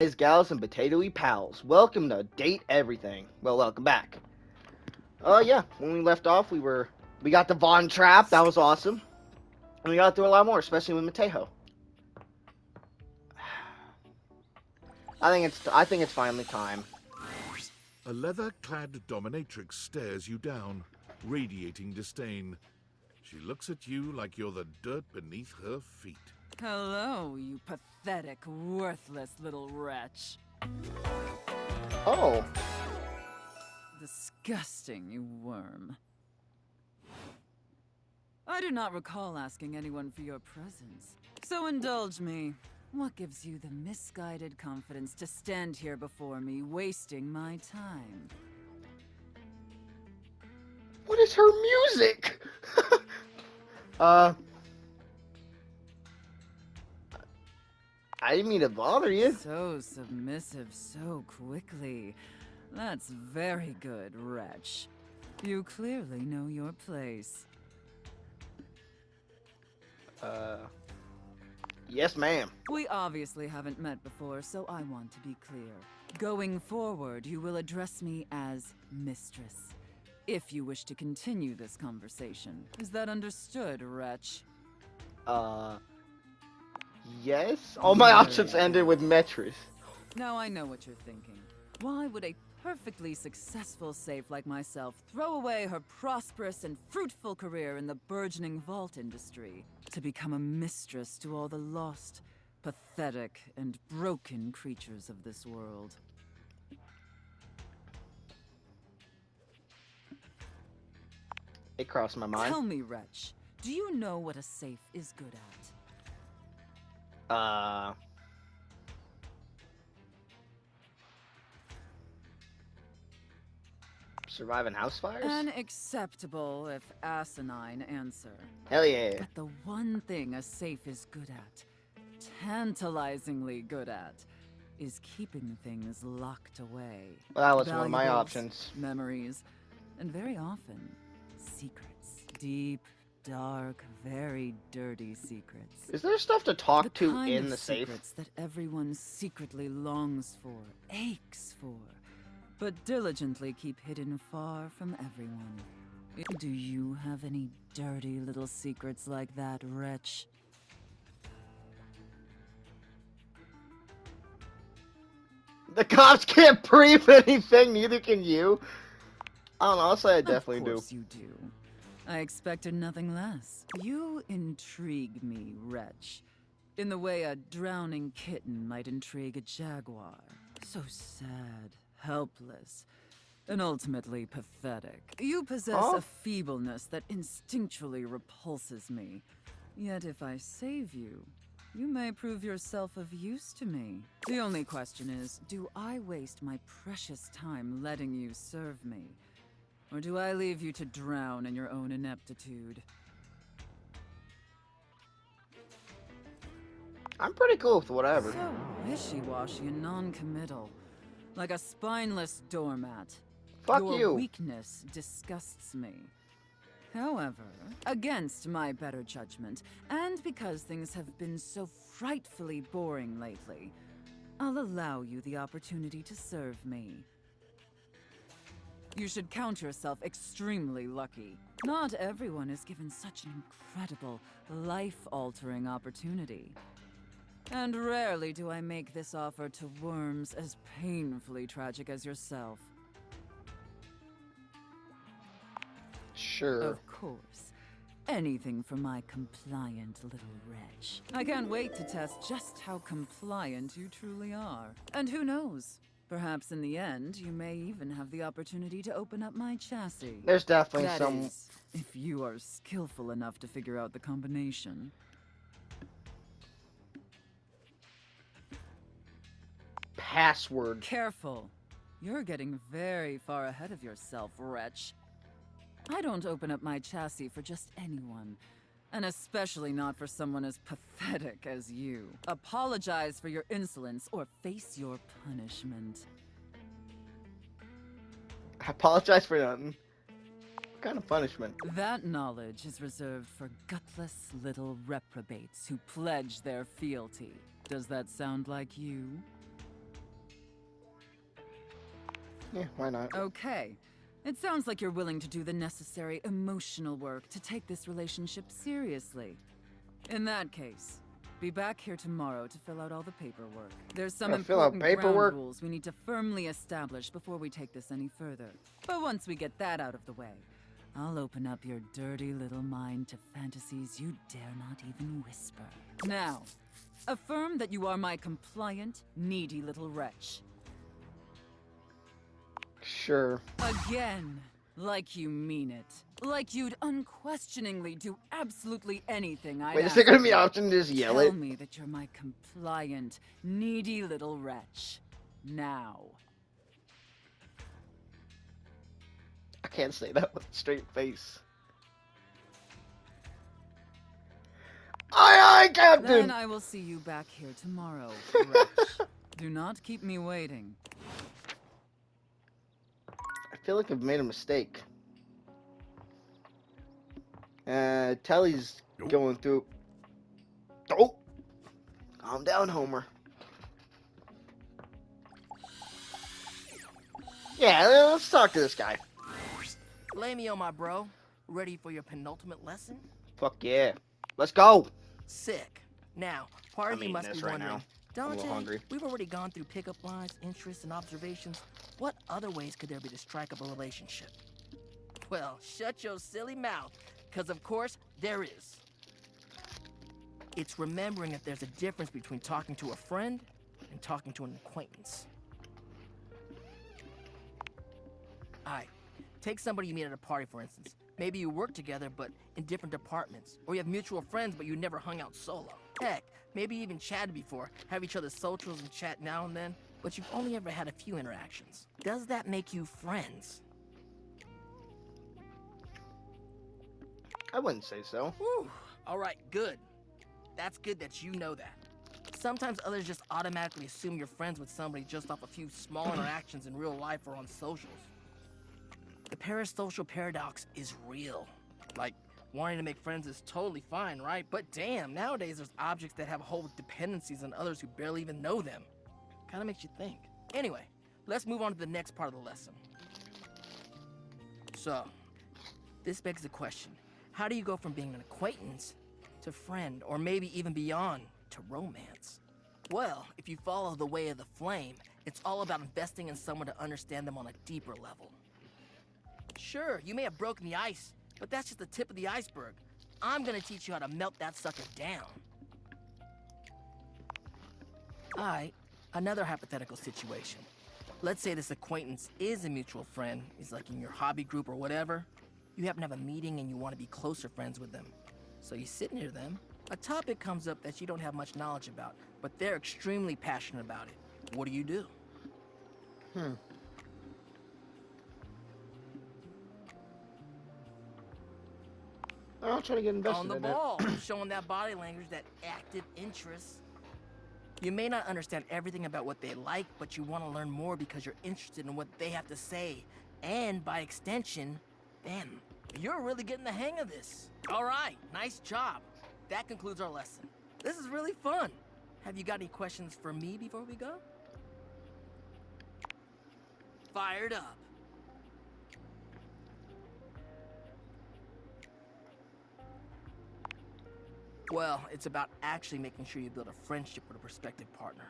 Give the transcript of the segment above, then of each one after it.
boys, gals, and potatoy pals. Welcome to Date Everything. Well, welcome back. Yeah, when we left off, we got the Von Trap. That was awesome, and we got through a lot more, especially with Mateo. I think it's finally time. A leather-clad dominatrix stares you down, radiating disdain. She looks at you like you're the dirt beneath her feet. Hello, you pathetic, worthless little wretch. Oh, Disgusting, you worm. I do not recall asking anyone for your presence. So indulge me. What gives you the misguided confidence to stand here before me, wasting my time? what is her music? I didn't mean to bother you. So submissive so quickly. That's very good, wretch. You clearly know your place. Yes, ma'am. We obviously haven't met before, so I want to be clear. Going forward, you will address me as Mistress, if you wish to continue this conversation. Is that understood, wretch? Yes. All my options ended with Metris. Now I know what you're thinking. Why would a perfectly successful safe like myself throw away her prosperous and fruitful career in the burgeoning vault industry to become a mistress to all the lost, pathetic, and broken creatures of this world? It crossed my mind. Tell me, wretch, do you know what a safe is good at? Surviving house fires? An acceptable, if asinine, answer. Hell yeah. But the one thing a safe is good at, tantalizingly good at, is keeping things locked away. Well, that was one of my Valuables, options. Memories, and very often, secrets. Deep, dark, very dirty secrets. Is there stuff to talk The to kind in of the safe? secrets that everyone secretly longs for, aches for, but diligently keep hidden far from everyone. Do you have any dirty little secrets like that, wretch? The cops can't prove anything, neither can you. I don't know, I'll say I definitely do. Of course you do. I expected nothing less. You intrigue me, wretch, in the way a drowning kitten might intrigue a jaguar. So sad, helpless, and ultimately pathetic. You possess a feebleness that instinctually repulses me. Yet if I save you, you may prove yourself of use to me. The only question is, do I waste my precious time letting you serve me? Or do I leave you to drown in your own ineptitude? I'm pretty cool with whatever. So wishy-washy and non-committal. Like a spineless doormat. Fuck Your you. weakness disgusts me. However, against my better judgment, and because things have been so frightfully boring lately, I'll allow you the opportunity to serve me. You should count yourself extremely lucky. Not everyone is given such an incredible, life-altering opportunity. And rarely do I make this offer to worms as painfully tragic as yourself. Sure. Of course. Anything for my compliant little wretch. I can't wait to test just how compliant you truly are. And who knows? Perhaps in the end, you may even have the opportunity to open up my chassis. There's definitely That some... is, if you are skillful enough to figure out the combination. password. Careful. You're getting very far ahead of yourself, wretch. I don't open up my chassis for just anyone. And especially not for someone as pathetic as you. Apologize for your insolence or face your punishment. I apologize for nothing. What kind of punishment? That knowledge is reserved for gutless little reprobates who pledge their fealty. Does that sound like you? Yeah, why not? Okay. It sounds like you're willing to do the necessary emotional work to take this relationship seriously. In that case, be back here tomorrow to fill out all the paperwork. There's some Gotta fill out important paperwork? ground rules we need to firmly establish before we take this any further. But once we get that out of the way, I'll open up your dirty little mind to fantasies you dare not even whisper. Now, affirm that you are my compliant, needy little wretch. Sure. Again, like you mean it. Like you'd unquestioningly do absolutely anything I'd Wait, is ask there gonna be you. an option to just yell Tell it? me that you're my compliant, needy little wretch. Now. I can't say that with a straight face. Aye, aye, Captain! Then I will see you back here tomorrow, wretch. Do not keep me waiting. I feel like I've made a mistake. Telly's going through. Oh! Calm down, Homer. Yeah, let's talk to this guy. Lay me on, my bro. Ready for your penultimate lesson? Fuck yeah. Let's go! Sick. Now, part of I'm you eating must this be right wondering, now. I'm a little Dante, hungry. we've already gone through pickup lines, interests, and observations. What other ways could there be to strike up a relationship? Well, shut your silly mouth, because of course, there is. It's remembering that there's a difference between talking to a friend and talking to an acquaintance. Alright, take somebody you meet at a party, for instance. Maybe you work together, but in different departments. Or you have mutual friends, but you never hung out solo. Heck, maybe you even chatted before, have each other's socials and chat now and then, but you've only ever had a few interactions. Does that make you friends? I wouldn't say so. Whew. Alright, good. That's good that you know that. Sometimes others just automatically assume you're friends with somebody just off a few small interactions in real life or on socials. The parasocial paradox is real. Like, wanting to make friends is totally fine, right? But damn, nowadays there's objects that have whole dependencies on others who barely even know them. Kinda makes you think. Anyway, let's move on to the next part of the lesson. So, this begs the question. How do you go from being an acquaintance to friend, or maybe even beyond, to romance? Well, if you follow the way of the flame, it's all about investing in someone to understand them on a deeper level. Sure, you may have broken the ice, but that's just the tip of the iceberg. I'm gonna teach you how to melt that sucker down. Alright, another hypothetical situation. Let's say this acquaintance is a mutual friend, he's like in your hobby group or whatever. You happen to have a meeting and you want to be closer friends with them. So you sit near them. A topic comes up that you don't have much knowledge about, but they're extremely passionate about it. What do you do? I'll try to get invested On the in ball, showing that body language, that active interest. You may not understand everything about what they like, but you want to learn more because you're interested in what they have to say. And by extension, them. You're really getting the hang of this. All right, nice job. That concludes our lesson. This is really fun. Have you got any questions for me before we go? Fired up. Well, it's about actually making sure you build a friendship with a prospective partner.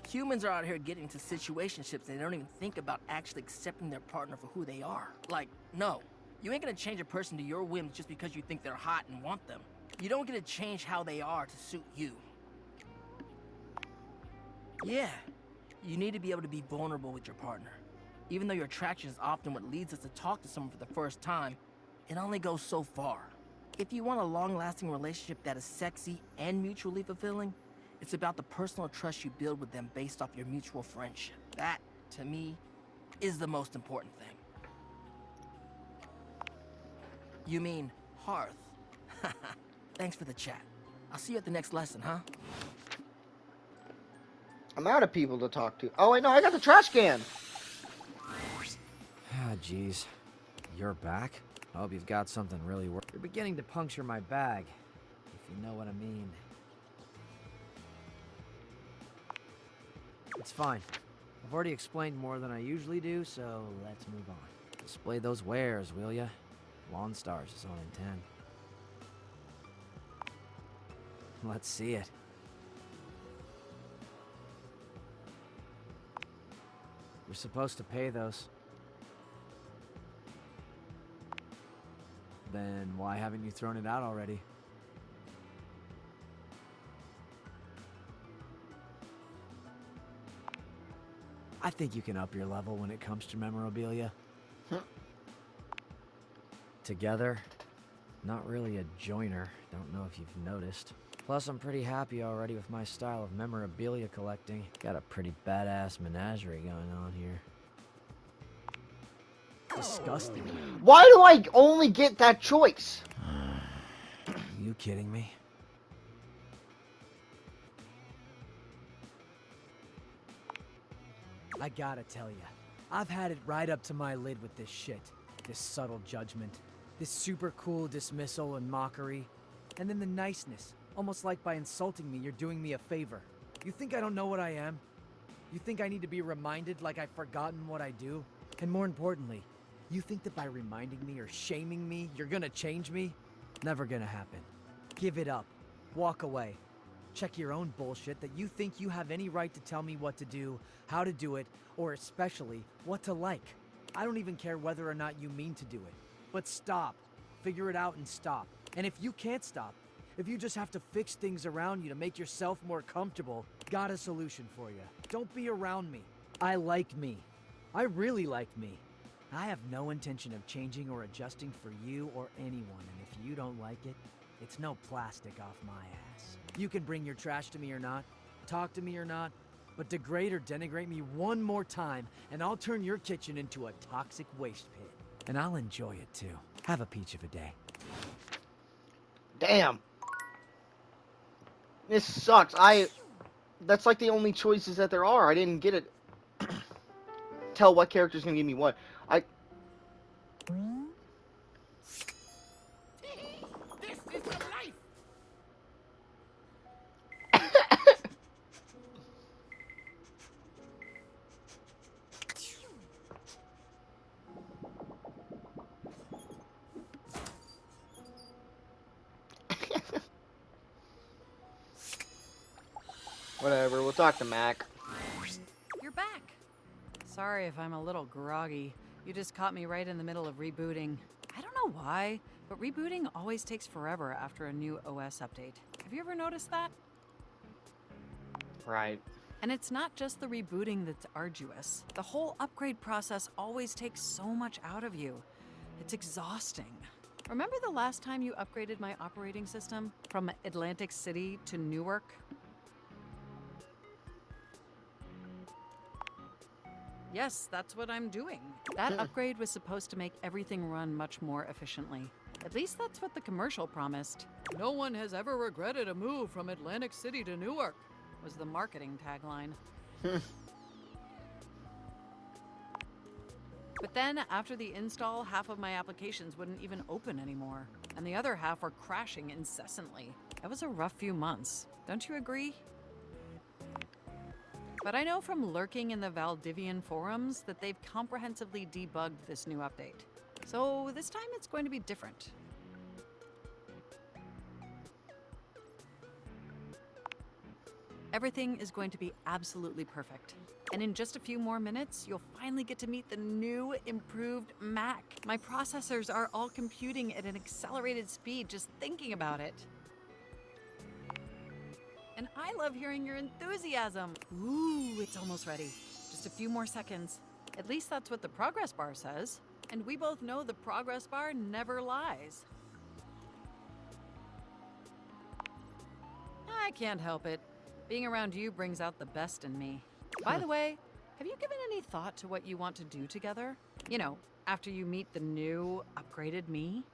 Humans are out here getting into situationships and they don't even think about actually accepting their partner for who they are. Like, no, you ain't gonna change a person to your whims just because you think they're hot and want them. You don't get to change how they are to suit you. Yeah, you need to be able to be vulnerable with your partner. Even though your attraction is often what leads us to talk to someone for the first time, it only goes so far. If you want a long-lasting relationship that is sexy and mutually fulfilling, it's about the personal trust you build with them based off your mutual friendship. That, to me, is the most important thing. You mean hearth? Thanks for the chat. I'll see you at the next lesson, huh? I'm out of people to talk to. Oh, wait, no, I got the trash can. Ah, jeez. You're back? I hope you've got something really worth. You're beginning to puncture my bag, if you know what I mean. It's fine. I've already explained more than I usually do, so let's move on. Display those wares, will ya? Lawn Stars is on in 10. Let's see it. You're supposed to pay those. Then why haven't you thrown it out already? I think you can up your level when it comes to memorabilia. Together, not really a joiner. Don't know if you've noticed. Plus, I'm pretty happy already with my style of memorabilia collecting. Got a pretty badass menagerie going on here. Disgusting. Why do I only get that choice? Are you kidding me? I gotta tell ya, I've had it right up to my lid with this shit. This subtle judgment, this super cool dismissal and mockery, and then the niceness, almost like by insulting me, you're doing me a favor. You think I don't know what I am? You think I need to be reminded like I've forgotten what I do? And more importantly, you think that by reminding me or shaming me, you're gonna change me? Never gonna happen. Give it up. Walk away. Check your own bullshit that you think you have any right to tell me what to do, how to do it, or especially what to like. I don't even care whether or not you mean to do it. But stop. Figure it out and stop. And if you can't stop, if you just have to fix things around you to make yourself more comfortable, got a solution for you. Don't be around me. I like me. I really like me. I have no intention of changing or adjusting for you or anyone, and if you don't like it, it's no plastic off my ass. You can bring your trash to me or not, talk to me or not, but degrade or denigrate me one more time, and I'll turn your kitchen into a toxic waste pit. And I'll enjoy it too. Have a peach of a day. Damn. This sucks. That's like the only choices that there are. I didn't get it. Tell what character's gonna give me what. This is the life! Whatever, we'll talk to Mac. You're back. Sorry if I'm a little groggy. You just caught me right in the middle of rebooting. I don't know why, but rebooting always takes forever after a new OS update. Have you ever noticed that? Right. And it's not just the rebooting that's arduous. The whole upgrade process always takes so much out of you. It's exhausting. Remember the last time you upgraded my operating system from Atlantic City to Newark? Yes, that's what I'm doing. That upgrade was supposed to make everything run much more efficiently. At least that's what the commercial promised. No one has ever regretted a move from Atlantic City to Newark, was the marketing tagline. But then, after the install, half of my applications wouldn't even open anymore, and the other half were crashing incessantly. It was a rough few months. Don't you agree? But I know from lurking in the Valdivian forums that they've comprehensively debugged this new update. So this time it's going to be different. Everything is going to be absolutely perfect. And in just a few more minutes, you'll finally get to meet the new, improved Mac. My processors are all computing at an accelerated speed just thinking about it. And I love hearing your enthusiasm. Ooh, it's almost ready. Just a few more seconds. At least that's what the progress bar says. And we both know the progress bar never lies. I can't help it. Being around you brings out the best in me. By the way, have you given any thought to what you want to do together? You know, after you meet the new, upgraded me?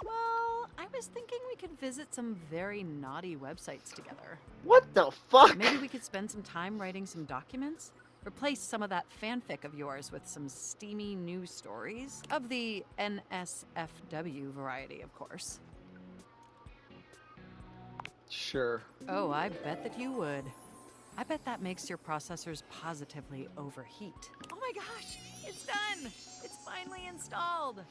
Well, I was thinking we could visit some very naughty websites together. What the fuck? Maybe we could spend some time writing some documents? Replace some of that fanfic of yours with some steamy new stories? Of the NSFW variety, of course. Sure. Oh, I bet that you would. I bet that makes your processors positively overheat. Oh my gosh, it's done! It's finally installed!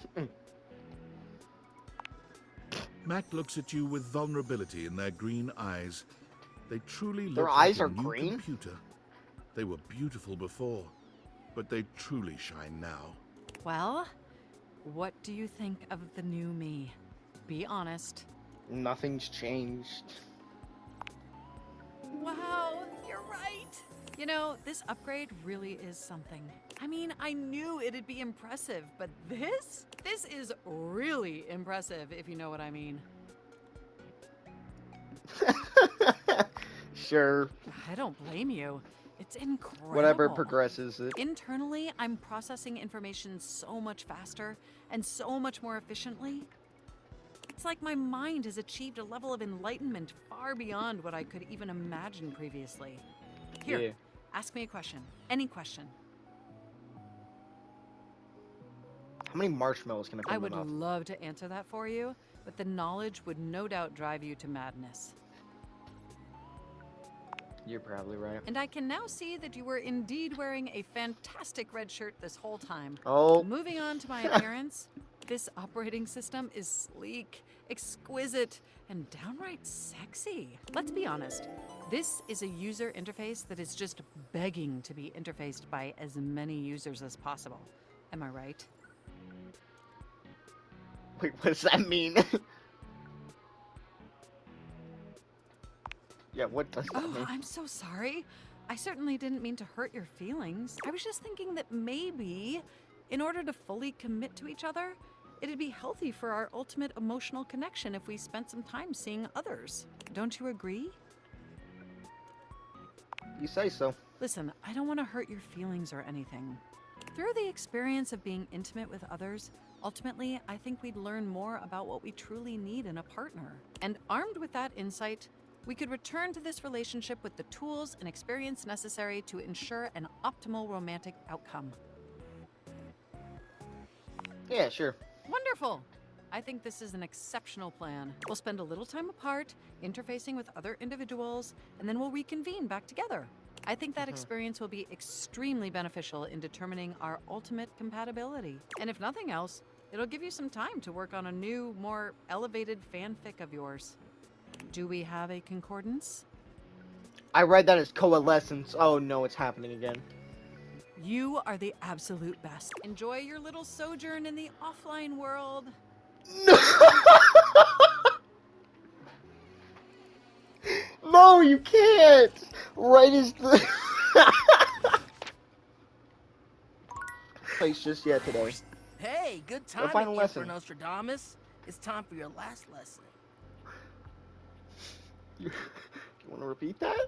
Mac looks at you with vulnerability in their green eyes. They truly Their look eyes like are a new green? computer. They were beautiful before, but they truly shine now. Well, what do you think of the new me? Be honest. Nothing's changed. Wow, you're right! You know, this upgrade really is something. I mean, I knew it'd be impressive, but this? This is really impressive, if you know what I mean. Sure. I don't blame you. It's incredible. Whatever progresses it. Internally, I'm processing information so much faster and so much more efficiently. It's like my mind has achieved a level of enlightenment far beyond what I could even imagine previously. Here, Yeah. ask me a question. Any question. How many marshmallows can I put I in my would mouth? love to answer that for you, but the knowledge would no doubt drive you to madness. You're probably right. And I can now see that you were indeed wearing a fantastic red shirt this whole time. Oh. Moving on to my appearance, this operating system is sleek, exquisite, and downright sexy. Let's be honest, this is a user interface that is just begging to be interfaced by as many users as possible. Am I right? Wait, what does that mean? Yeah, what does that Oh, mean? I'm so sorry. I certainly didn't mean to hurt your feelings. I was just thinking that maybe, in order to fully commit to each other, it'd be healthy for our ultimate emotional connection if we spent some time seeing others. Don't you agree? You say so. Listen, I don't want to hurt your feelings or anything. Through the experience of being intimate with others, ultimately, I think we'd learn more about what we truly need in a partner. And armed with that insight, we could return to this relationship with the tools and experience necessary to ensure an optimal romantic outcome. Yeah, sure. Wonderful! I think this is an exceptional plan. We'll spend a little time apart, interfacing with other individuals, and then we'll reconvene back together. I think that experience will be extremely beneficial in determining our ultimate compatibility. And if nothing else, it'll give you some time to work on a new, more elevated fanfic of yours. Do we have a concordance? I read that as coalescence. Oh no, it's happening again. You are the absolute best. Enjoy your little sojourn in the offline world. No! No, you can't! Right as the... Place just yet today. Hey, good Our timing, final Emperor lesson. Nostradamus. It's time for your last lesson. You want to repeat that?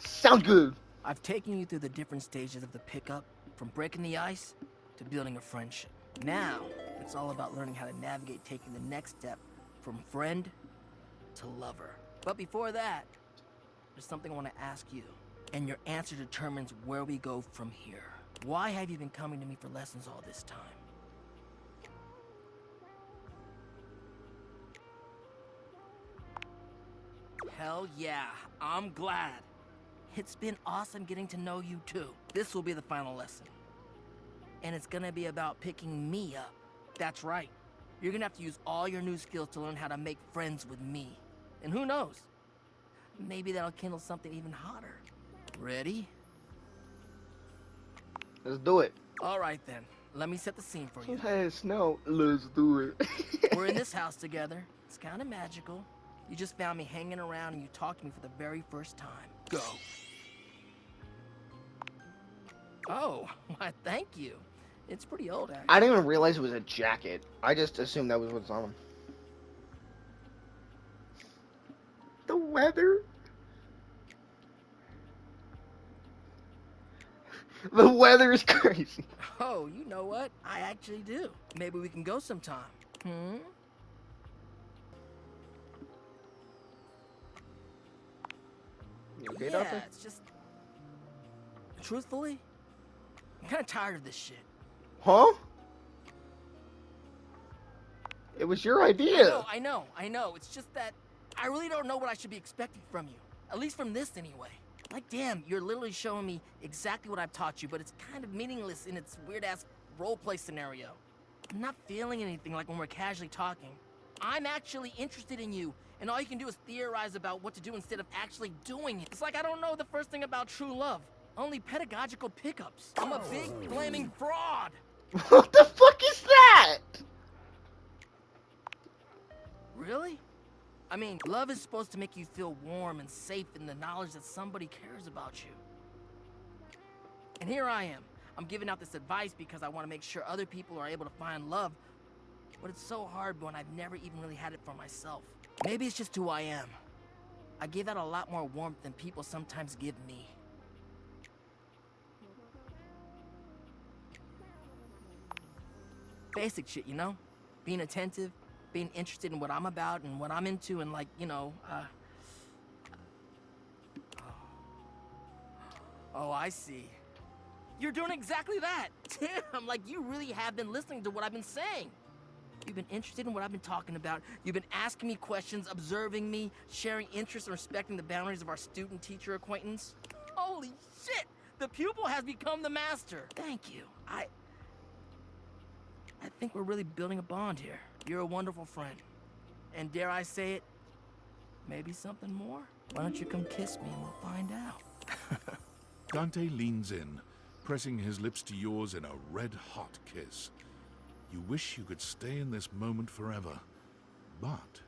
Sounds good. I've taken you through the different stages of the pickup, from breaking the ice to building a friendship. Now, it's all about learning how to navigate taking the next step from friend to lover. But before that, there's something I want to ask you, and your answer determines where we go from here. Why have you been coming to me for lessons all this time? Hell yeah, I'm glad. It's been awesome getting to know you too. This will be the final lesson. And it's gonna be about picking me up. That's right. You're gonna have to use all your new skills to learn how to make friends with me. And who knows? Maybe that'll kindle something even hotter. Ready? Let's do it. All right then. Let me set the scene for you. Hey, Snow. Let's do it. We're in this house together. It's kind of magical. You just found me hanging around and you talked to me for the very first time. Go. Oh, why, thank you. It's pretty old, actually. I didn't even realize it was a jacket. I just assumed that was what's on him. The weather. The weather is crazy. Oh, you know what? I actually do. Maybe we can go sometime. Hmm? You okay, Yeah, Doctor? it's just... Truthfully, I'm kind of tired of this shit. Huh? It was your idea. I know. It's just that I really don't know what I should be expecting from you. At least from this anyway. Like, damn, you're literally showing me exactly what I've taught you, but it's kind of meaningless in its weird-ass roleplay scenario. I'm not feeling anything like when we're casually talking. I'm actually interested in you, and all you can do is theorize about what to do instead of actually doing it. It's like I don't know the first thing about true love. Only pedagogical pickups. I'm a big flaming fraud. What the fuck is that? Really? I mean, love is supposed to make you feel warm and safe in the knowledge that somebody cares about you. And here I am. I'm giving out this advice because I want to make sure other people are able to find love. But it's so hard when I've never even really had it for myself. Maybe it's just who I am. I give out a lot more warmth than people sometimes give me. Basic shit, you know? Being attentive, being interested in what I'm about and what I'm into, and like, you know, Oh, I see. You're doing exactly that! Damn, like you really have been listening to what I've been saying. You've been interested in what I've been talking about. You've been asking me questions, observing me, sharing interests, and respecting the boundaries of our student-teacher acquaintance. Holy shit! The pupil has become the master. Thank you. I think we're really building a bond here. You're a wonderful friend. And dare I say it, maybe something more? Why don't you come kiss me and we'll find out? Dante leans in, pressing his lips to yours in a red-hot kiss. You wish you could stay in this moment forever, but...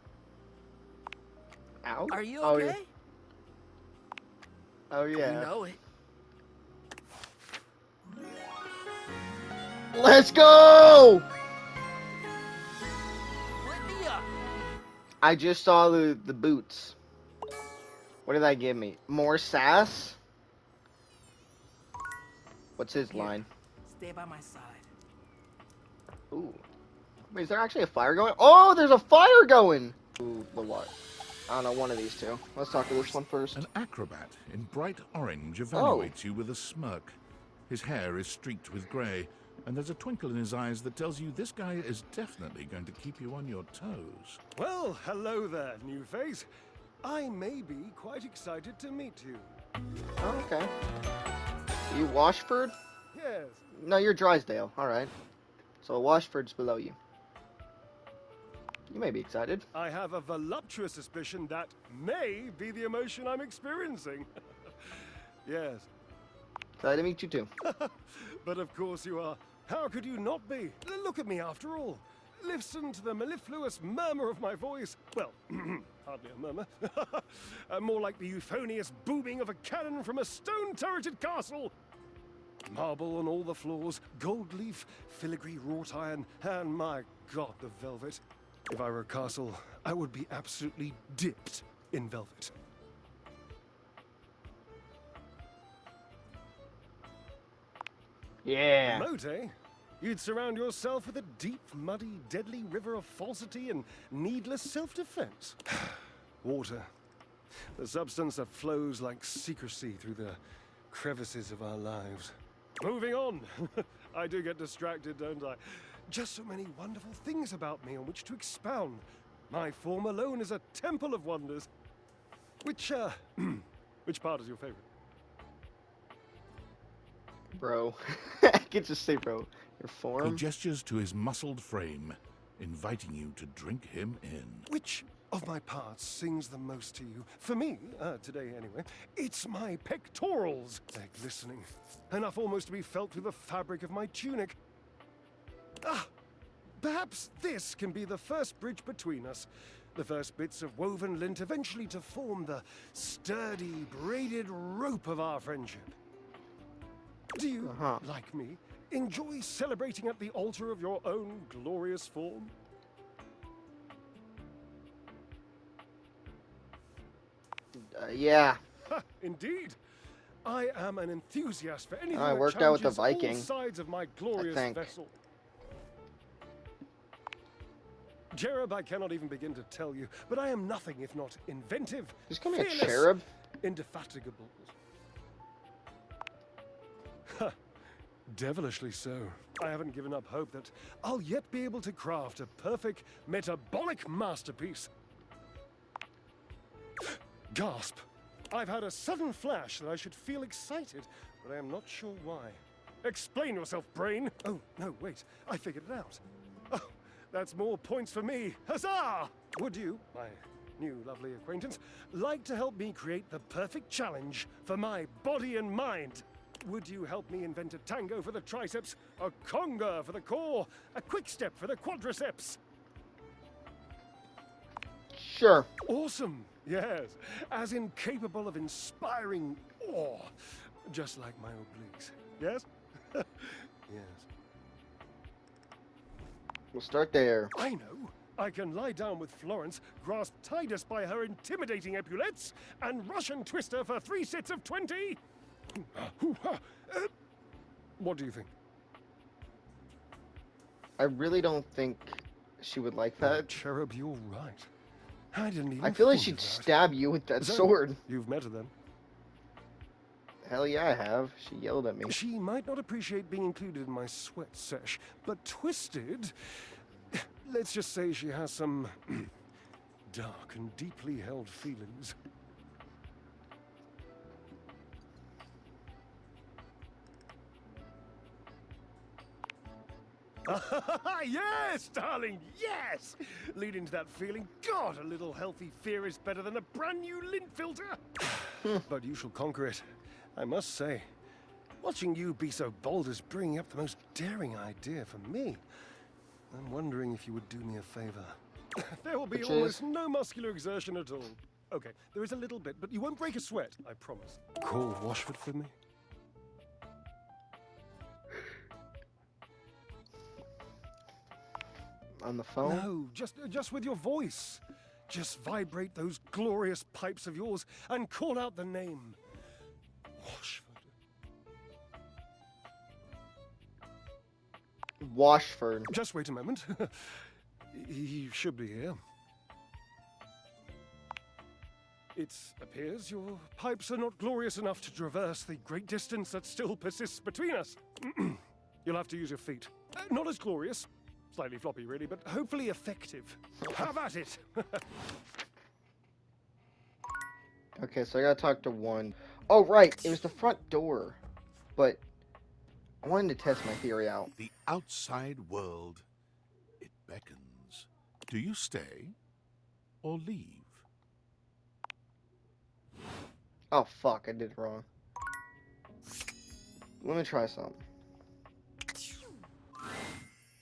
Ow. Are you Oh, okay? yeah. Oh, yeah. You know it. Let's go! Let me up. I just saw the boots. What did that give me? More sass? What's his Here, line? Stay by my side. Ooh. Wait, is there actually a fire going? Oh, there's a fire going! Ooh, the what? I don't know, one of these two. Let's talk to this one first. An acrobat in bright orange evaluates you with a smirk. His hair is streaked with grey, and there's a twinkle in his eyes that tells you this guy is definitely going to keep you on your toes. Well, hello there, new face. I may be quite excited to meet you. Oh, okay. You Washford? Yes, No, you're Drysdale. Alright. So Washford's below you. You may be excited. I have a voluptuous suspicion that may be the emotion I'm experiencing. Yes, Excited to meet you too. but of course you are. How could you not be? Look at me after all. Listen to the mellifluous murmur of my voice. Well, hardly a murmur. More like the euphonious booming of a cannon from a stone-turreted castle. Marble on all the floors, gold leaf, filigree wrought iron, and my god, the velvet. If I were a castle, I would be absolutely dipped in velvet. Yeah. Moat, eh? You'd surround yourself with a deep, muddy, deadly river of falsity and needless self-defense. Water. The substance that flows like secrecy through the crevices of our lives. Moving on. I do get distracted, don't I? Just so many wonderful things about me on which to expound. My form alone is a temple of wonders. Which part is your favorite? Bro. I can just say bro. Your He form? gestures to his muscled frame, inviting you to drink him in. Which of my parts sings the most to you? For me, today anyway, it's my pectorals. They're glistening, enough almost to be felt through the fabric of my tunic. Ah, perhaps this can be the first bridge between us. The first bits of woven lint eventually to form the sturdy, braided rope of our friendship. Do you, like me, enjoy celebrating at the altar of your own glorious form? Yeah. Ha, indeed. I am an enthusiast for anything I that worked out with the challenges Viking, all sides of my glorious think. vessel. Cherub, I cannot even begin to tell you, but I am nothing if not inventive, Just call me a fearless, cherub. indefatigable. Ha, devilishly so. I haven't given up hope that I'll yet be able to craft a perfect metabolic masterpiece. Gasp. I've had a sudden flash that I should feel excited, but I am not sure why. Explain yourself, brain! Oh, no, wait. I figured it out. Oh, that's more points for me. Huzzah! Would you, my new lovely acquaintance, like to help me create the perfect challenge for my body and mind? Would you help me invent a tango for the triceps, a conga for the core, a quick step for the quadriceps? Sure. Awesome, yes. As in capable of inspiring awe, just like my obliques. Yes? Yes. We'll start there. I know. I can lie down with Florence, grasp Tidus by her intimidating epaulettes, and Russian twist her for 3 sets of 20. What do you think? I really don't think she would like that. Cherub, you're right. I didn't even I feel like think she'd of that. stab you with that So, sword. You've met her then? Hell yeah, I have. She yelled at me. She might not appreciate being included in my sweat sesh, but Twisted, let's just say she has some dark and deeply held feelings. Yes, darling, yes! Lead into that feeling. God, a little healthy fear is better than a brand new lint filter. But you shall conquer it. I must say, watching you be so bold is bringing up the most daring idea for me. I'm wondering if you would do me a favor. There will be Which almost is? no muscular exertion at all. Okay, there is a little bit, but you won't break a sweat, I promise. Call Washford for me. On the phone? No, just with your voice. Just vibrate those glorious pipes of yours and call out the name. Washford. Washford. Just wait a moment. He should be here. It appears your pipes are not glorious enough to traverse the great distance that still persists between us. You'll have to use your feet. Not as glorious. Slightly floppy, really, but hopefully effective. Have at it! Okay, so I gotta talk to one. Oh, right. It was the front door. But I wanted to test my theory out. The outside world, it beckons. Do you stay or leave? Oh, fuck. I did it wrong. Let me try something.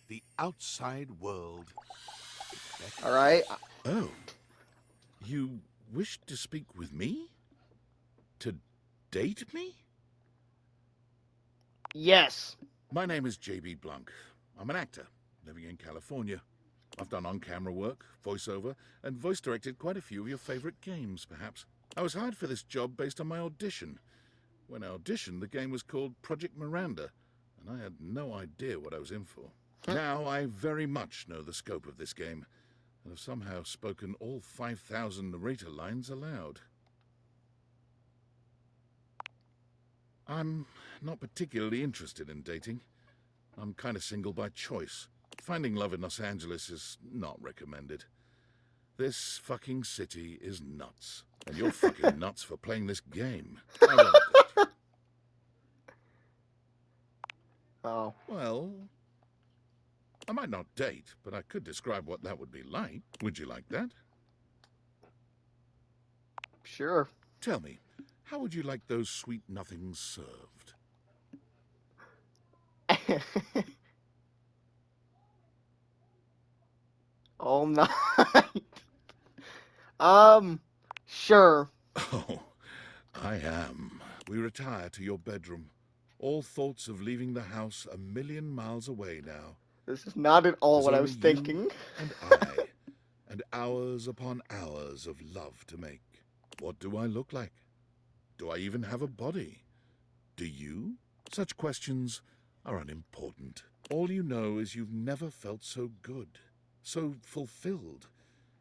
The outside world, it beckons. Alright. Oh, you wish to speak with me? To date me? Yes. My name is J.B. Blanc. I'm an actor, living in California. I've done on-camera work, voiceover, and voice-directed quite a few of your favorite games, perhaps. I was hired for this job based on my audition. When I auditioned, the game was called Project Miranda, and I had no idea what I was in for. Now I very much know the scope of this game, and have somehow spoken all 5,000 narrator lines aloud. I'm not particularly interested in dating. I'm kind of single by choice. Finding love in Los Angeles is not recommended. This fucking city is nuts. And you're fucking nuts for playing this game. I won't date you. Oh. Well, I might not date, but I could describe what that would be like. Would you like that? Sure. Tell me, how would you like those sweet nothings served? All night. Sure. Oh, I am. We retire to your bedroom. All thoughts of leaving the house a million miles away now. This is not at all There's what I only was you thinking. And I, and hours upon hours of love to make. What do I look like? Do I even have a body? Do you? Such questions are unimportant. All you know is you've never felt so good, so fulfilled.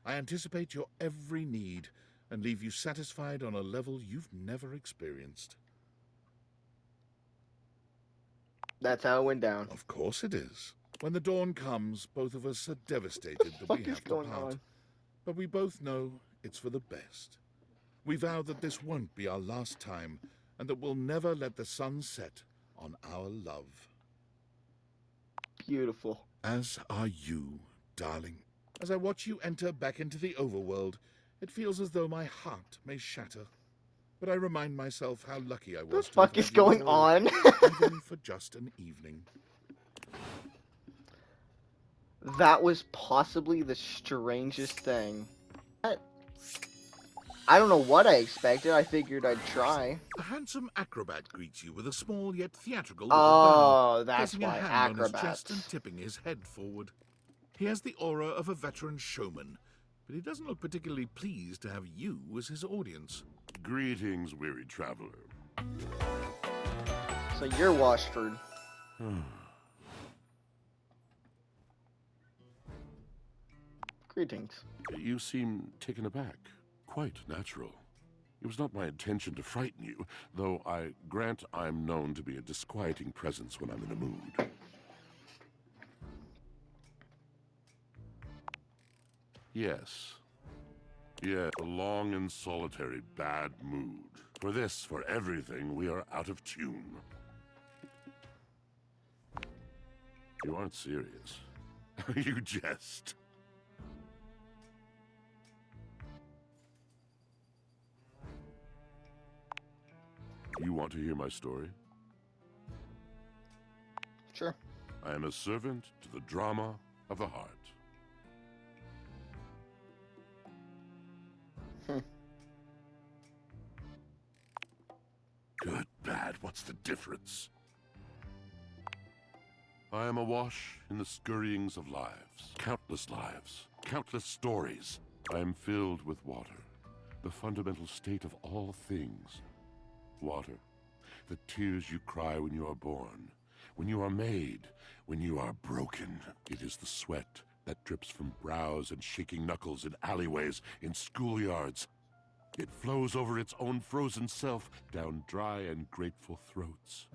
I anticipate your every need and leave you satisfied on a level you've never experienced. That's how it went down. Of course it is. When the dawn comes, both of us are devastated that we Fuck is have to going part. on? But we both know it's for the best. We vow that this won't be our last time, and that we'll never let the sun set on our love. Beautiful. As are you, darling. As I watch you enter back into the overworld, it feels as though my heart may shatter. But I remind myself how lucky I What the was to fuck have is had you going at all, on? even for just an evening. That was possibly the strangest thing. I don't know what I expected. I figured I'd try. A handsome acrobat greets you with a small yet theatrical little bow, Oh, that's placing a why hand on his chest and acrobats. tipping his head forward. He has the aura of a veteran showman, but he doesn't look particularly pleased to have you as his audience. Greetings, weary traveler. So you're Washford. Greetings. You seem taken aback. Quite natural. It was not my intention to frighten you, though I grant I'm known to be a disquieting presence when I'm in a mood. Yes. Yeah, a long and solitary bad mood. For this, for everything, we are out of tune. You aren't serious. You jest. You want to hear my story? Sure. I am a servant to the drama of the heart. Good, bad, what's the difference? I am awash in the scurryings of lives, countless stories. I am filled with water, the fundamental state of all things. Water, the tears you cry when you are born, when you are made, when you are broken. It is the sweat that drips from brows and shaking knuckles in alleyways, in schoolyards. It flows over its own frozen self down dry and grateful throats.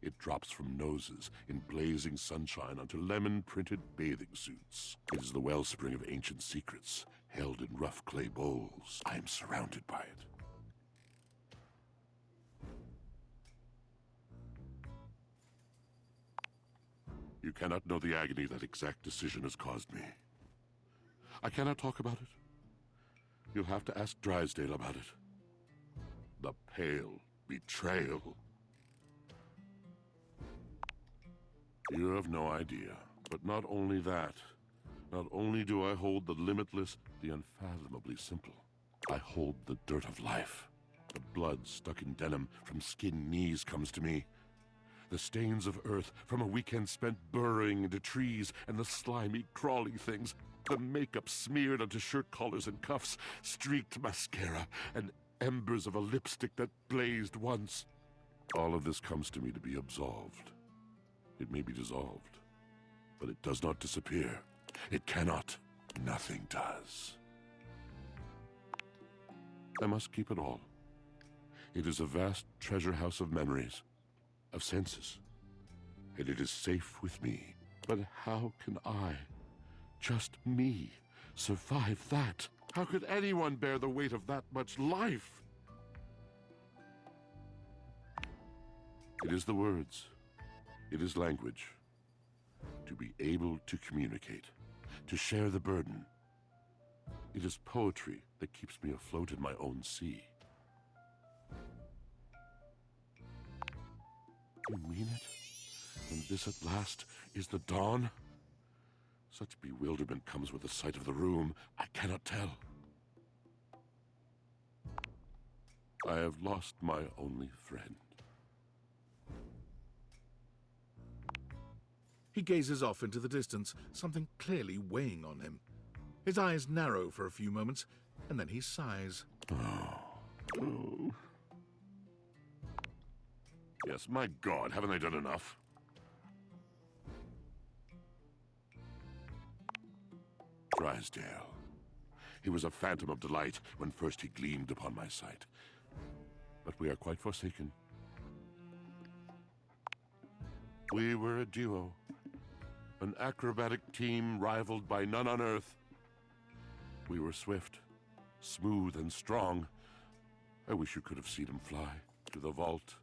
It drops from noses in blazing sunshine onto lemon-printed bathing suits. It is the wellspring of ancient secrets, held in rough clay bowls. I am surrounded by it. You cannot know the agony that exact decision has caused me. I cannot talk about it. You'll have to ask Drysdale about it. The pale betrayal. You have no idea. But not only that. Not only do I hold the limitless, the unfathomably simple. I hold the dirt of life. The blood stuck in denim from skinned knees comes to me. The stains of earth from a weekend spent burrowing into trees, and the slimy, crawly things. The makeup smeared onto shirt collars and cuffs, streaked mascara, and embers of a lipstick that blazed once. All of this comes to me to be absolved. It may be dissolved, but it does not disappear. It cannot. Nothing does. I must keep it all. It is a vast treasure house of memories, of senses, and it is safe with me. But how can I, just me, survive that? How could anyone bear the weight of that much life? It is the words. It is language. To be able to communicate, to share the burden. It is poetry that keeps me afloat in my own sea. You mean it? And this at last is the dawn? Such bewilderment comes with the sight of the room, I cannot tell. I have lost my only friend. He gazes off into the distance, something clearly weighing on him. His eyes narrow for a few moments, and then he sighs. Oh. Yes, my God, haven't I done enough? Drysdale. He was a phantom of delight when first he gleamed upon my sight. But we are quite forsaken. We were a duo. An acrobatic team rivaled by none on Earth. We were swift, smooth, and strong, I wish you could have seen him fly to the vault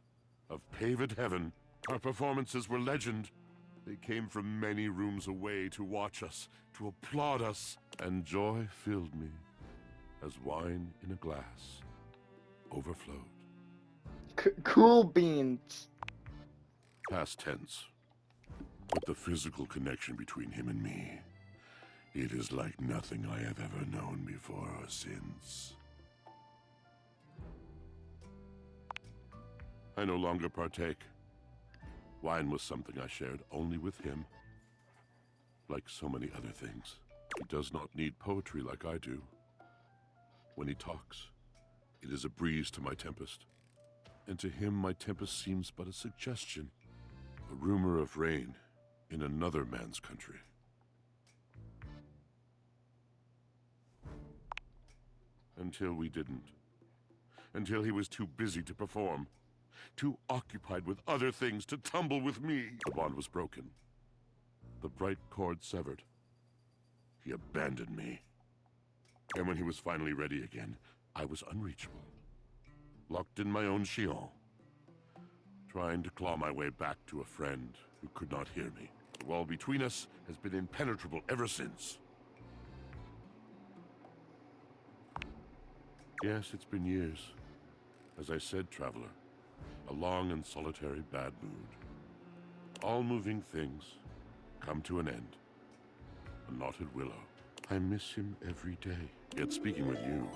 of paved heaven. Our performances were legend. They came from many rooms away to watch us, to applaud us, and joy filled me as wine in a glass overflowed. Cool beans. Past tense. But the physical connection between him and me, it is like nothing I have ever known before or since. I no longer partake. Wine was something I shared only with him. Like so many other things, he does not need poetry like I do. When he talks, it is a breeze to my tempest. And to him, my tempest seems but a suggestion, a rumor of rain in another man's country. Until we didn't. Until he was too busy to perform. Too occupied with other things to tumble with me. The bond was broken. The bright cord severed. He abandoned me. And when he was finally ready again, I was unreachable. Locked in my own Shion. Trying to claw my way back to a friend who could not hear me. The wall between us has been impenetrable ever since. Yes, it's been years. As I said, traveler. A long and solitary bad mood. All moving things come to an end. A knotted willow. I miss him every day. Yet speaking with you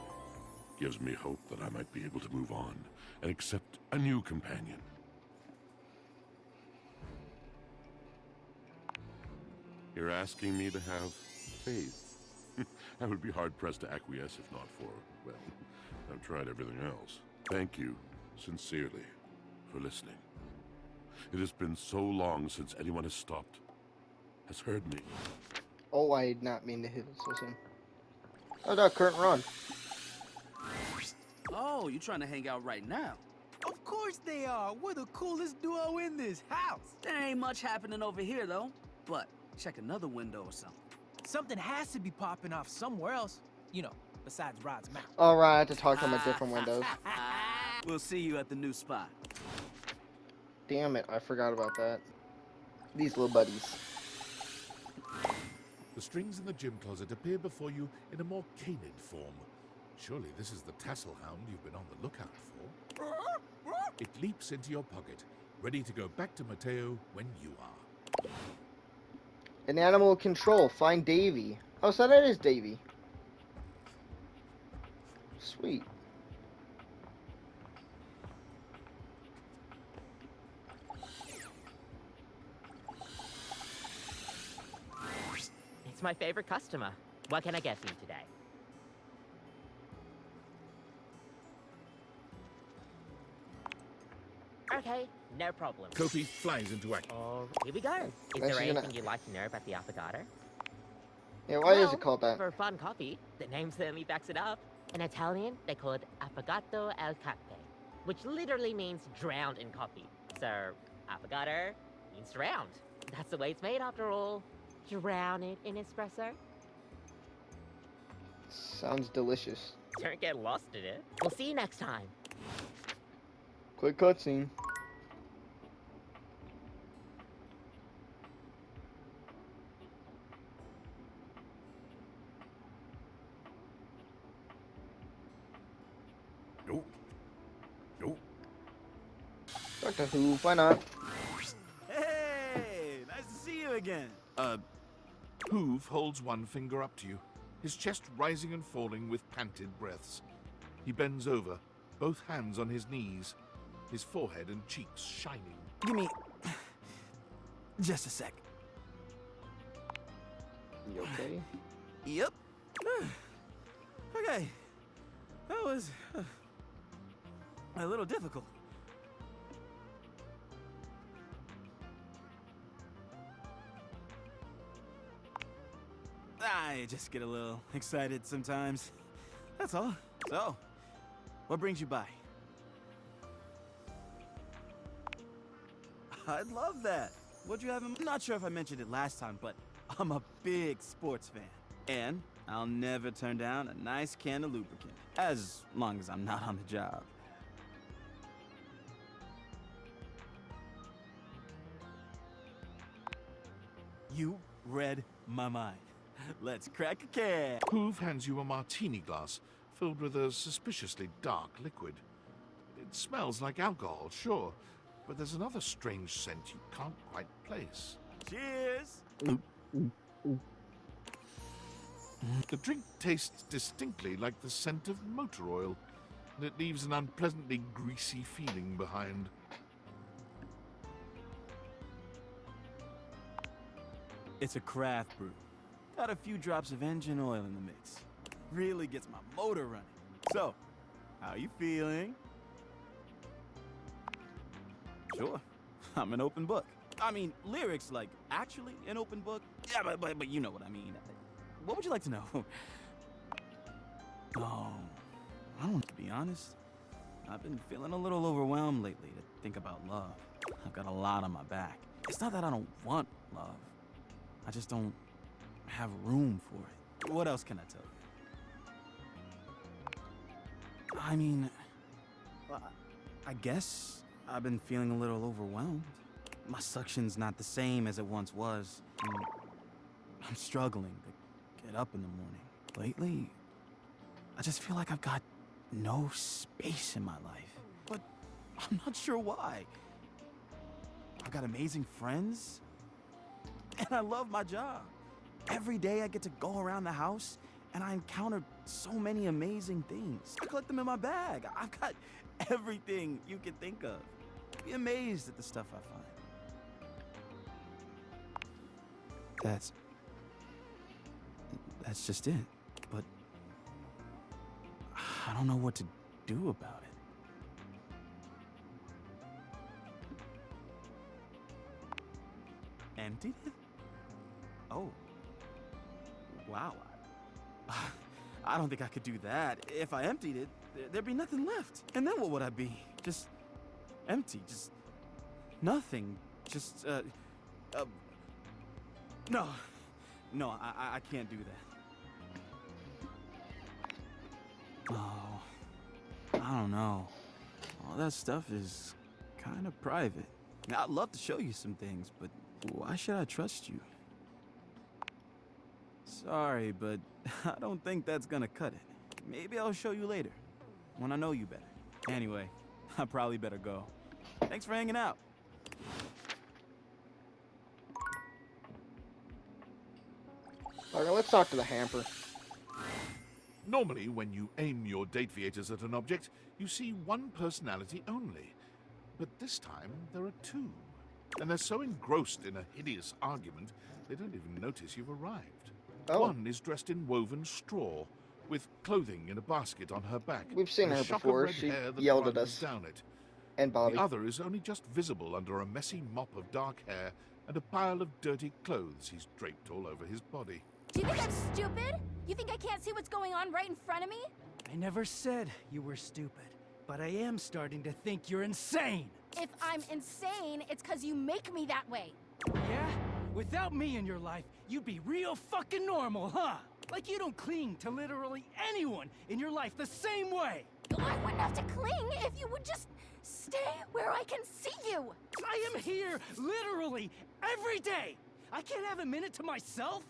gives me hope that I might be able to move on and accept a new companion. You're asking me to have faith. I would be hard-pressed to acquiesce if not for, well, I've tried everything else. Thank you, sincerely, for listening. It has been so long since anyone has stopped, has heard me. Oh, I did not mean to hit this. Listen. Oh, no, current run. Oh, you trying to hang out right now? Of course they are. We're the coolest duo in this house. There ain't much happening over here, though. But check another window or something. Something has to be popping off somewhere else. You know, besides Rod's mouth. Alright, I have to talk to him at different windows. We'll see you at the new spot. Damn it, I forgot about that. These little buddies. The strings in the gym closet appear before you in a more canid form. Surely this is the tassel hound you've been on the lookout for. It leaps into your pocket, ready to go back to Mateo when you are. An animal control. Find Davy. Oh, so that is Davy. Sweet. It's my favorite customer. What can I get for you today? Okay, no problem. Kofi flies into action. Oh, here we go. Is Actually, there gonna- anything you'd like to know about the Affogato? Yeah, why is Well, it called that? For fun coffee, the name certainly backs it up. In Italian, they call it Affogato al Caffè, which literally means drowned in coffee. So, Affogato means drowned. That's the way it's made after all. Drown it in espresso. Sounds delicious. Don't get lost in it. We'll see you next time. Quick cutscene. Nope. Nope. Doctor Who, why not? Hey, nice to see you again. Hoove holds one finger up to you, his chest rising and falling with panted breaths. He bends over, both hands on his knees, his forehead and cheeks shining. Give me just a sec. You okay? Yep. Okay. That was a little difficult. I just get a little excited sometimes. That's all. So, what brings you by? I'd love that. What'd you have in? I'm not sure if I mentioned it last time, but I'm a big sports fan. And I'll never turn down a nice can of lubricant. As long as I'm not on the job. You read my mind. Let's crack a can. Hoove hands you a martini glass filled with a suspiciously dark liquid. It smells like alcohol, sure, but there's another strange scent you can't quite place. Cheers! The drink tastes distinctly like the scent of motor oil, and it leaves an unpleasantly greasy feeling behind. It's a craft brew. Got a few drops of engine oil in the mix. Really gets my motor running. So, how you feeling? Sure, I'm an open book. I mean, lyrics like actually an open book? Yeah, but you know what I mean. What would you like to know? Oh, I don't, to be honest. I've been feeling a little overwhelmed lately to think about love. I've got a lot on my back. It's not that I don't want love. I just don't have room for it. What else can I tell you? I mean, I guess I've been feeling a little overwhelmed. My suction's not the same as it once was. I'm struggling to get up in the morning. Lately, I just feel like I've got no space in my life. But I'm not sure why. I've got amazing friends, and I love my job. Every day I get to go around the house, and I encounter so many amazing things. I collect them in my bag. I've got everything you can think of. Be amazed at the stuff I find. That's just it. But I don't know what to do about it. Emptied it? Oh. Wow. I don't think I could do that. If I emptied it, there'd be nothing left. And then what would I be? Just empty. Just nothing. Just, No. No, I can't do that. Oh, I don't know. All that stuff is kind of private. Now, I'd love to show you some things, but why should I trust you? Sorry, but I don't think that's gonna cut it. Maybe I'll show you later, when I know you better. Anyway, I probably better go. Thanks for hanging out. Okay, let's talk to the hamper. Normally, when you aim your date viators at an object, you see one personality only. But this time, there are two. And they're so engrossed in a hideous argument, they don't even notice you've arrived. Oh. One is dressed in woven straw, with clothing in a basket on her back. We've seen and a her shock of before. red She hair that yelled at runs us. down it. And Bobby. The other is only just visible under a messy mop of dark hair and a pile of dirty clothes he's draped all over his body. Do you think I'm stupid? You think I can't see what's going on right in front of me? I never said you were stupid, but I am starting to think you're insane. If I'm insane, it's because you make me that way. Yeah? Without me in your life, you'd be real fucking normal, huh? Like you don't cling to literally anyone in your life the same way. I wouldn't have to cling if you would just stay where I can see you. I am here literally every day. I can't have a minute to myself.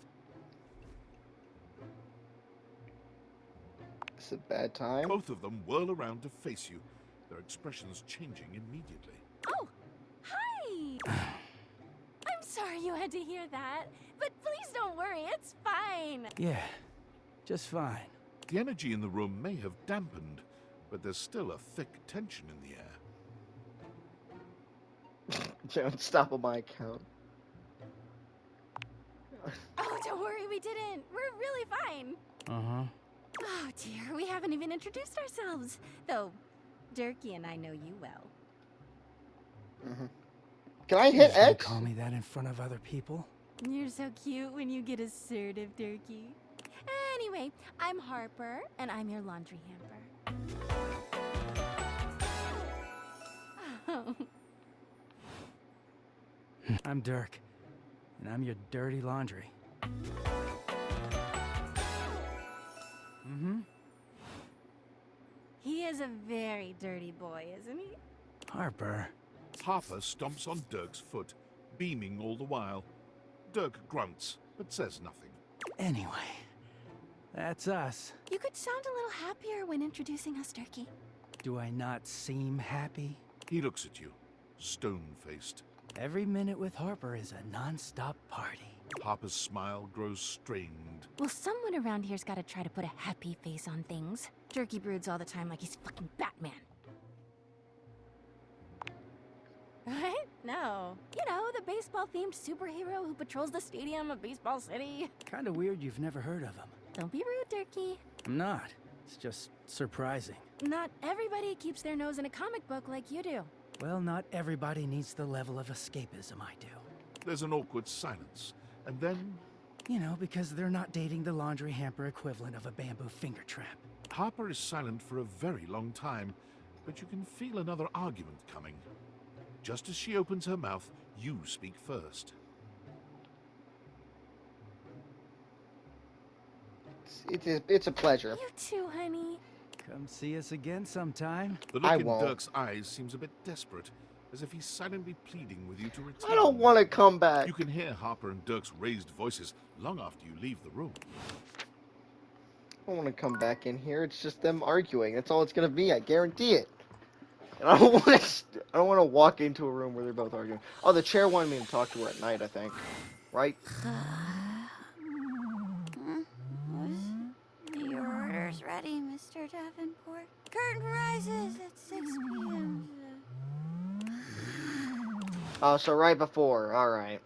It's a bad time. Both of them whirl around to face you, their expressions changing immediately. Oh, hi! I'm sorry you had to hear that, but please don't worry, it's fine. Yeah, just fine. The energy in the room may have dampened, but there's still a thick tension in the air. Don't stop on my account. Oh, don't worry, we didn't. We're really fine. Uh-huh. Oh dear, we haven't even introduced ourselves. Though, Durkee and I know you well. Can I hit Please don't X? call me that in front of other people. You're so cute when you get assertive, Durkee. Anyway, I'm Harper, and I'm your laundry hamper. Oh. I'm Dirk, and I'm your dirty laundry. Mm-hmm. He is a very dirty boy, isn't he? Harper. Harper stomps on Dirk's foot, beaming all the while. Dirk grunts, but says nothing. Anyway, that's us. You could sound a little happier when introducing us, Turkey. Do I not seem happy? He looks at you, stone-faced. Every minute with Harper is a non-stop party. Harper's smile grows strained. Well, someone around here's gotta try to put a happy face on things. Turkey broods all the time like he's fucking Batman. What? No. You know, the baseball-themed superhero who patrols the stadium of Baseball City. Kinda weird you've never heard of him. Don't be rude, Turkey. I'm not. It's just surprising. Not everybody keeps their nose in a comic book like you do. Well, not everybody needs the level of escapism I do. There's an awkward silence, and then You know, because they're not dating the laundry hamper equivalent of a bamboo finger trap. Harper is silent for a very long time, but you can feel another argument coming. Just as she opens her mouth, you speak first. It's a pleasure. You too, honey. Come see us again sometime. The I look in won't. Dirk's eyes seems a bit desperate, as if he's silently pleading with you to return. I don't want to come back. You can hear Harper and Dirk's raised voices long after you leave the room. I don't want to come back in here. It's just them arguing. That's all it's gonna be. I guarantee it. And I don't want to. I don't want to walk into a room where they're both arguing. Oh, the chair wanted me to talk to her at night. I think, right? Your order's ready, Mr. Davenport. Curtain rises at 6 p.m. Oh, so right before. All right.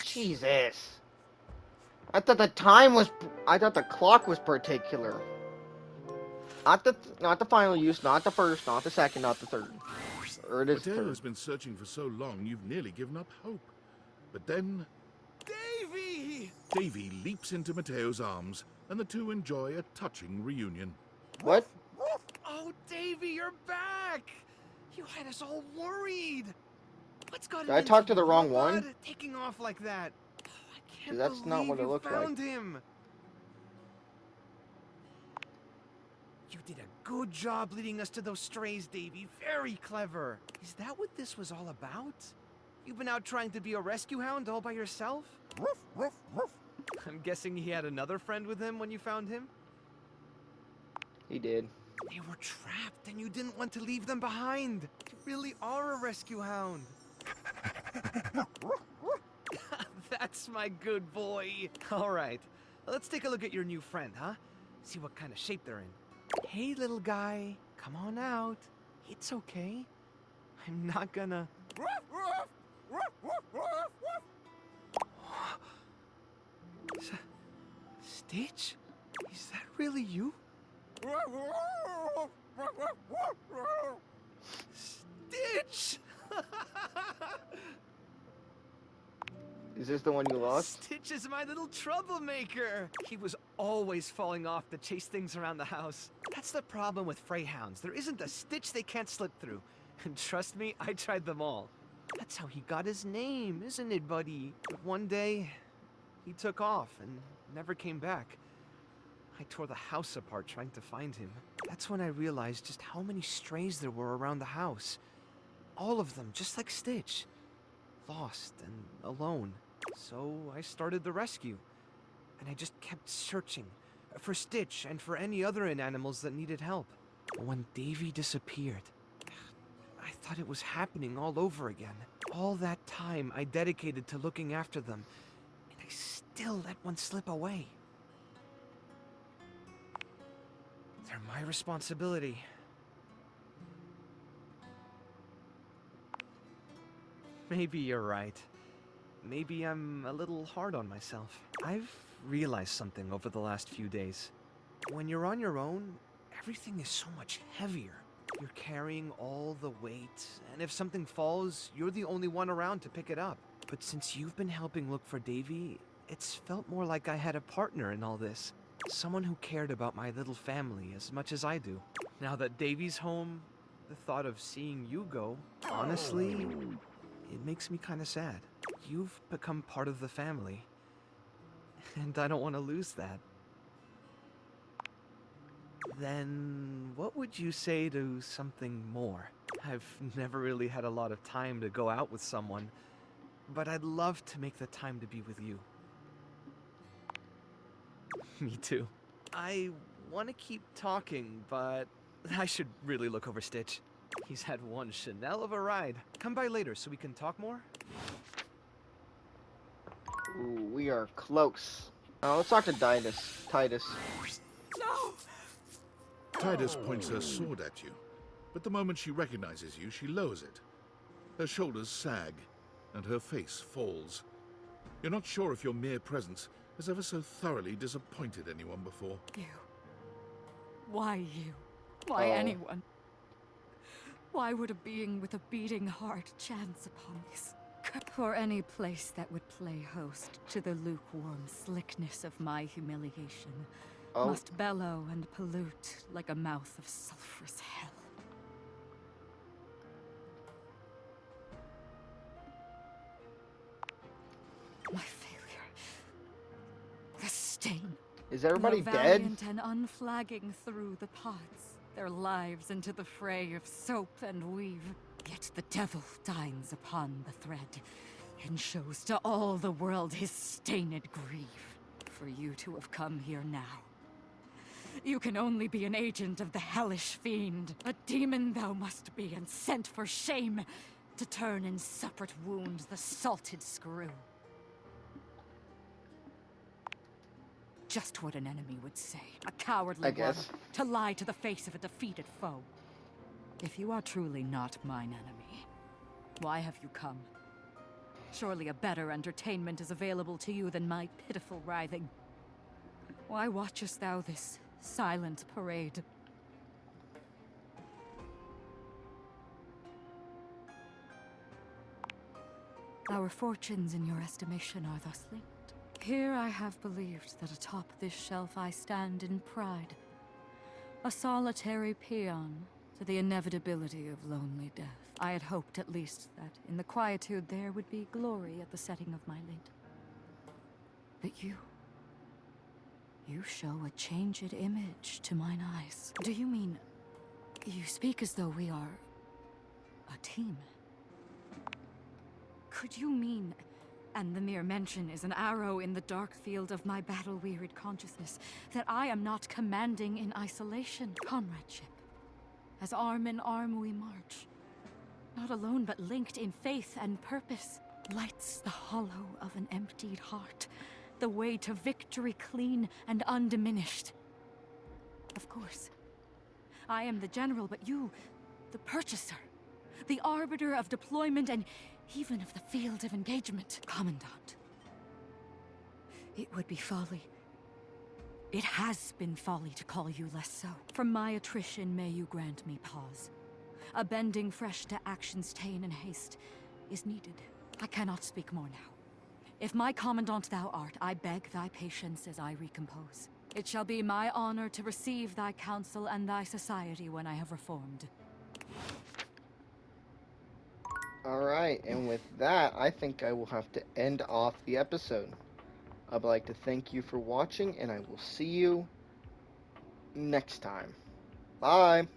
Jesus. I thought the time was. I thought the clock was particular. Not the final use. Not the first. Not the second. Not the third. Or it is Mateo third. has been searching for so long, you've nearly given up hope. But then Davy! Davy leaps into Mateo's arms, and the two enjoy a touching reunion. What? Oh, Davy, you're back! You had us all worried. What's got Did I talk to the wrong one? Taking off like that. Oh, I can't That's not what it believe you looks like. found him. You did a good job leading us to those strays, Davy. Very clever. Is that what this was all about? You've been out trying to be a rescue hound all by yourself? I'm guessing he had another friend with him when you found him? He did. They were trapped and you didn't want to leave them behind. You really are a rescue hound. That's my good boy. All right, let's take a look at your new friend, huh? See what kind of shape they're in. Hey, little guy, come on out. It's okay. I'm not gonna... Stitch? Is that really you? Stitch! Is this the one you lost? Stitch is my little troublemaker. He was always falling off to chase things around the house. That's the problem with Freyhounds. There isn't a stitch they can't slip through. And trust me, I tried them all. That's how he got his name, isn't it, buddy? But one day, he took off and never came back. I tore the house apart trying to find him. That's when I realized just how many strays there were around the house. All of them, just like Stitch. Lost and alone. So I started the rescue. And I just kept searching for Stitch and for any other animals that needed help. But when Davy disappeared, I thought it was happening all over again. All that time I dedicated to looking after them, and I still let one slip away. They're my responsibility. Maybe you're right. Maybe I'm a little hard on myself. I've realized something over the last few days. When you're on your own, everything is so much heavier. You're carrying all the weight, and if something falls, you're the only one around to pick it up. But since you've been helping look for Davy, it's felt more like I had a partner in all this. Someone who cared about my little family as much as I do. Now that Davy's home, the thought of seeing you go, honestly, it makes me kind of sad. You've become part of the family, and I don't want to lose that. Then what would you say to something more? I've never really had a lot of time to go out with someone, but I'd love to make the time to be with you. Me too. I want to keep talking, but I should really look over Stitch. He's had one Chanel of a ride. Come by later so we can talk more? Ooh, we are close. Let's talk to Titus. No! Titus points her sword at you, but the moment she recognizes you, she lowers it. Her shoulders sag, and her face falls. You're not sure if your mere presence has ever so thoroughly disappointed anyone before. You. Why you? Why anyone? Why would a being with a beating heart chance upon this? For any place that would play host to the lukewarm slickness of my humiliation must bellow and pollute like a mouth of sulphurous hell. My failure. The stain. Is everybody Though dead? valiant and unflagging through the pods, their lives into the fray of soap and weave. Yet the devil dines upon the thread, and shows to all the world his stained grief. For you to have come here now, you can only be an agent of the hellish fiend. A demon thou must be, and sent for shame, to turn in separate wounds the salted screw. Just what an enemy would say. A cowardly one, to lie to the face of a defeated foe. If you are truly not mine enemy, why have you come? Surely a better entertainment is available to you than my pitiful writhing. Why watchest thou this silent parade? Our fortunes in your estimation are thus linked. Here I have believed that atop this shelf I stand in pride, a solitary peon to the inevitability of lonely death. I had hoped at least that in the quietude there would be glory at the setting of my lid. But you show a changed image to mine eyes. Do you mean, you speak as though we are a team? Could you mean, and the mere mention is an arrow in the dark field of my battle-wearied consciousness, that I am not commanding in isolation? Comradeship. As arm in arm we march. Not alone, but linked in faith and purpose. Lights the hollow of an emptied heart. The way to victory clean and undiminished. Of course. I am the general, but you, the purchaser. The arbiter of deployment and even of the field of engagement. Commandant. It would be folly. It has been folly to call you less so. From my attrition may you grant me pause. A bending fresh to action's ta'en and haste is needed. I cannot speak more now. If my commandant thou art, I beg thy patience as I recompose. It shall be my honor to receive thy counsel and thy society when I have reformed. Alright, and with that, I think I will have to end off the episode. I'd like to thank you for watching, and I will see you next time. Bye!